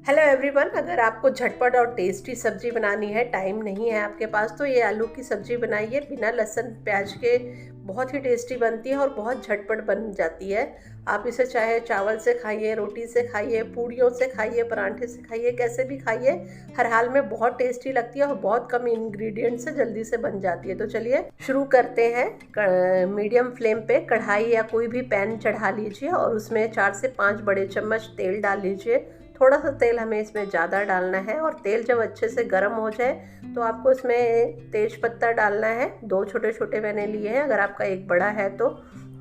Hello everyone, अगर आपको झटपट और टेस्टी सब्जी बनानी है, टाइम नहीं है आपके पास, तो ये आलू की सब्जी बनाइए बिना लहसुन प्याज के। बहुत ही टेस्टी बनती है और बहुत झटपट बन जाती है। आप इसे चाहे चावल से खाइए, रोटी से खाइए, पूड़ियों से खाइए, पराठे से खाइए, कैसे भी खाइए, हर हाल में बहुत टेस्टी लगती है और बहुत कम इंग्रेडिएंट से जल्दी से बन जाती है। तो चलिए शुरू करते हैं। मीडियम फ्लेम पे कढ़ाई या कोई भी पैन चढ़ा लीजिए और उसमें 4 से 5 बड़े चम्मच तेल डाल लीजिए। थोड़ा सा तेल हमें इसमें ज़्यादा डालना है और तेल जब अच्छे से गर्म हो जाए तो आपको इसमें तेज पत्ता डालना है। 2 छोटे छोटे मैंने लिए हैं, अगर आपका एक बड़ा है तो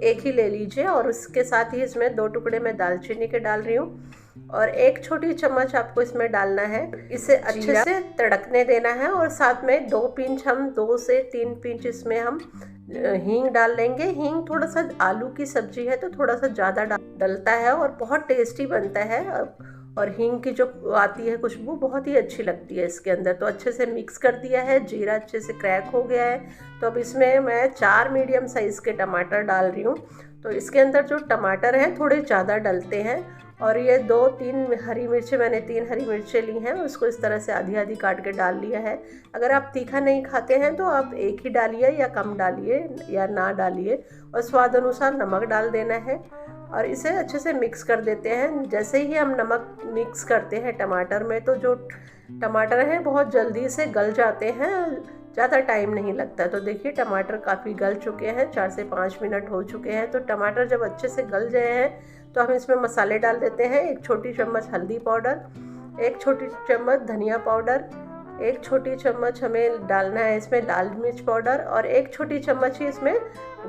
एक ही ले लीजिए। और उसके साथ ही इसमें 2 टुकड़े मैं दालचीनी के डाल रही हूँ और 1 छोटी चम्मच आपको इसमें डालना है। इसे अच्छे से तड़कने देना है और साथ में 2 पिंच, हम 2 से 3 पिंच इसमें हम हींग डाल लेंगे। हींग थोड़ा सा, आलू की सब्जी है तो थोड़ा सा ज़्यादा डलता है और बहुत टेस्टी बनता है। और हींग की जो आती है खुशबू बहुत ही अच्छी लगती है इसके अंदर। तो अच्छे से मिक्स कर दिया है, जीरा अच्छे से क्रैक हो गया है। तो अब इसमें मैं 4 मीडियम साइज़ के टमाटर डाल रही हूँ। तो इसके अंदर जो टमाटर हैं थोड़े ज़्यादा डलते हैं। और ये 2-3 हरी मिर्चें, मैंने 3 हरी मिर्चें ली हैं, उसको इस तरह से आधी आधी काट के डाल लिया है। अगर आप तीखा नहीं खाते हैं तो आप एक ही डालिए या कम डालिए या ना डालिए। और स्वाद अनुसार नमक डाल देना है और इसे अच्छे से मिक्स कर देते हैं। जैसे ही हम नमक मिक्स करते हैं टमाटर में, तो जो टमाटर हैं बहुत जल्दी से गल जाते हैं, ज़्यादा टाइम नहीं लगता। तो देखिए टमाटर काफ़ी गल चुके हैं, 4 से 5 मिनट हो चुके हैं। तो टमाटर जब अच्छे से गल गए हैं तो हम इसमें मसाले डाल देते हैं। 1 छोटी चम्मच हल्दी पाउडर, 1 छोटी चम्मच धनिया पाउडर, 1 छोटी चम्मच हमें डालना है इसमें लाल मिर्च पाउडर और 1 छोटी चम्मच ही इसमें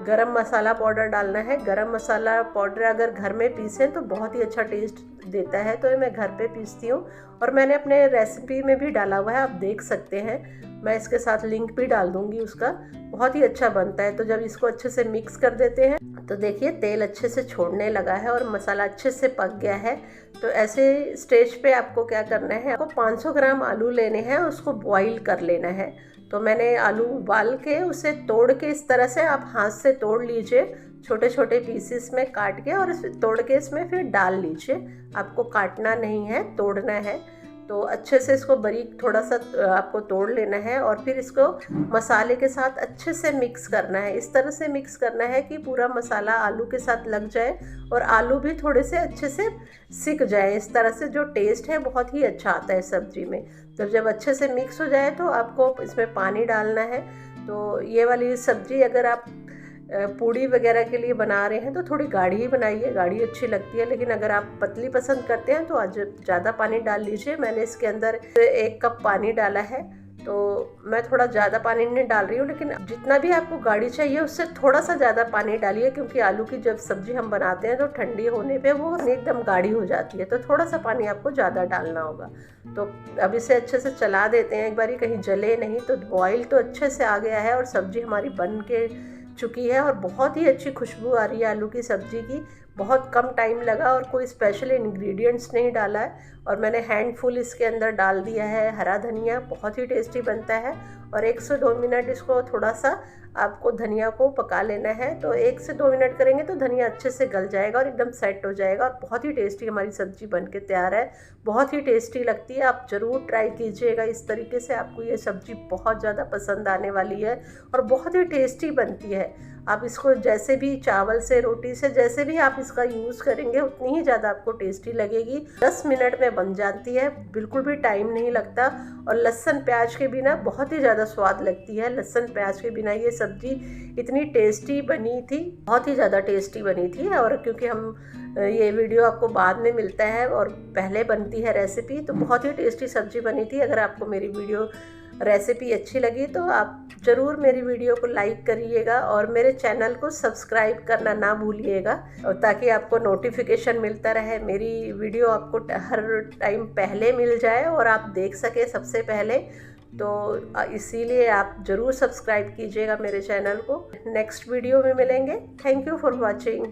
गरम मसाला पाउडर डालना है। गरम मसाला पाउडर अगर घर में पीसें तो बहुत ही अच्छा टेस्ट देता है, तो ये मैं घर पे पीसती हूँ और मैंने अपने रेसिपी में भी डाला हुआ है, आप देख सकते हैं। मैं इसके साथ लिंक भी डाल दूँगी उसका, बहुत ही अच्छा बनता है। तो जब इसको अच्छे से मिक्स कर देते हैं तो देखिए तेल अच्छे से छोड़ने लगा है और मसाला अच्छे से पक गया है। तो ऐसे स्टेज पे आपको क्या करना है, आपको 500 ग्राम आलू लेने हैं, उसको बॉईल कर लेना है। तो मैंने आलू उबाल के उसे तोड़ के इस तरह से आप हाथ से तोड़ लीजिए, छोटे छोटे पीसेस में काट के, और तोड़ के इसमें फिर डाल लीजिए। आपको काटना नहीं है, तोड़ना है। तो अच्छे से इसको बारीक थोड़ा सा आपको तोड़ लेना है और फिर इसको मसाले के साथ अच्छे से मिक्स करना है। इस तरह से मिक्स करना है कि पूरा मसाला आलू के साथ लग जाए और आलू भी थोड़े से अच्छे से सिक जाए। इस तरह से जो टेस्ट है बहुत ही अच्छा आता है सब्जी में। तो जब अच्छे से मिक्स हो जाए तो आपको इसमें पानी डालना है। तो ये वाली सब्जी अगर आप पूड़ी वगैरह के लिए बना रहे हैं तो थोड़ी गाढ़ी ही बनाइए, गाढ़ी अच्छी लगती है। लेकिन अगर आप पतली पसंद करते हैं तो आज ज़्यादा पानी डाल लीजिए। मैंने इसके अंदर 1 कप पानी डाला है, तो मैं थोड़ा ज़्यादा पानी नहीं डाल रही हूँ। लेकिन जितना भी आपको गाढ़ी चाहिए उससे थोड़ा सा ज़्यादा पानी डालिए, क्योंकि आलू की जब सब्ज़ी हम बनाते हैं तो ठंडी होने पे वो एकदम गाढ़ी हो जाती है। तो थोड़ा सा पानी आपको ज़्यादा डालना होगा। तो अब इसे अच्छे से चला देते हैं एक बारी, कहीं जले नहीं। तो बॉईल तो अच्छे से आ गया है और सब्ज़ी हमारी बन के चुकी है और बहुत ही अच्छी खुशबू आ रही है आलू की सब्ज़ी की। बहुत कम टाइम लगा और कोई स्पेशल इंग्रेडिएंट्स नहीं डाला है। और मैंने हैंडफुल इसके अंदर डाल दिया है हरा धनिया, बहुत ही टेस्टी बनता है। और 1 से 2 मिनट इसको थोड़ा सा आपको धनिया को पका लेना है। तो 1 से 2 मिनट करेंगे तो धनिया अच्छे से गल जाएगा और एकदम सेट हो जाएगा और बहुत ही टेस्टी हमारी सब्ज़ी बन के तैयार है। बहुत ही टेस्टी लगती है, आप ज़रूर ट्राई कीजिएगा इस तरीके से। आपको ये सब्ज़ी बहुत ज़्यादा पसंद आने वाली है और बहुत ही टेस्टी बनती है। आप इसको जैसे भी, चावल से, रोटी से, जैसे भी आप इसका यूज़ करेंगे उतनी ही ज़्यादा आपको टेस्टी लगेगी। 10 मिनट में बन जाती है, बिल्कुल भी टाइम नहीं लगता। और लहसुन प्याज के बिना बहुत ही ज़्यादा स्वाद लगती है। लहसुन प्याज के बिना ये सब्ज़ी इतनी टेस्टी बनी थी, बहुत ही ज़्यादा टेस्टी बनी थी। और क्योंकि हम ये वीडियो आपको बाद में मिलता है और पहले बनती है रेसिपी, तो बहुत ही टेस्टी सब्ज़ी बनी थी। अगर आपको मेरी वीडियो रेसिपी अच्छी लगी तो आप ज़रूर मेरी वीडियो को लाइक करिएगा और मेरे चैनल को सब्सक्राइब करना ना भूलिएगा, और ताकि आपको नोटिफिकेशन मिलता रहे, मेरी वीडियो आपको हर टाइम पहले मिल जाए और आप देख सके सबसे पहले। तो इसीलिए आप ज़रूर सब्सक्राइब कीजिएगा मेरे चैनल को। नेक्स्ट वीडियो में मिलेंगे। Thank you for watching.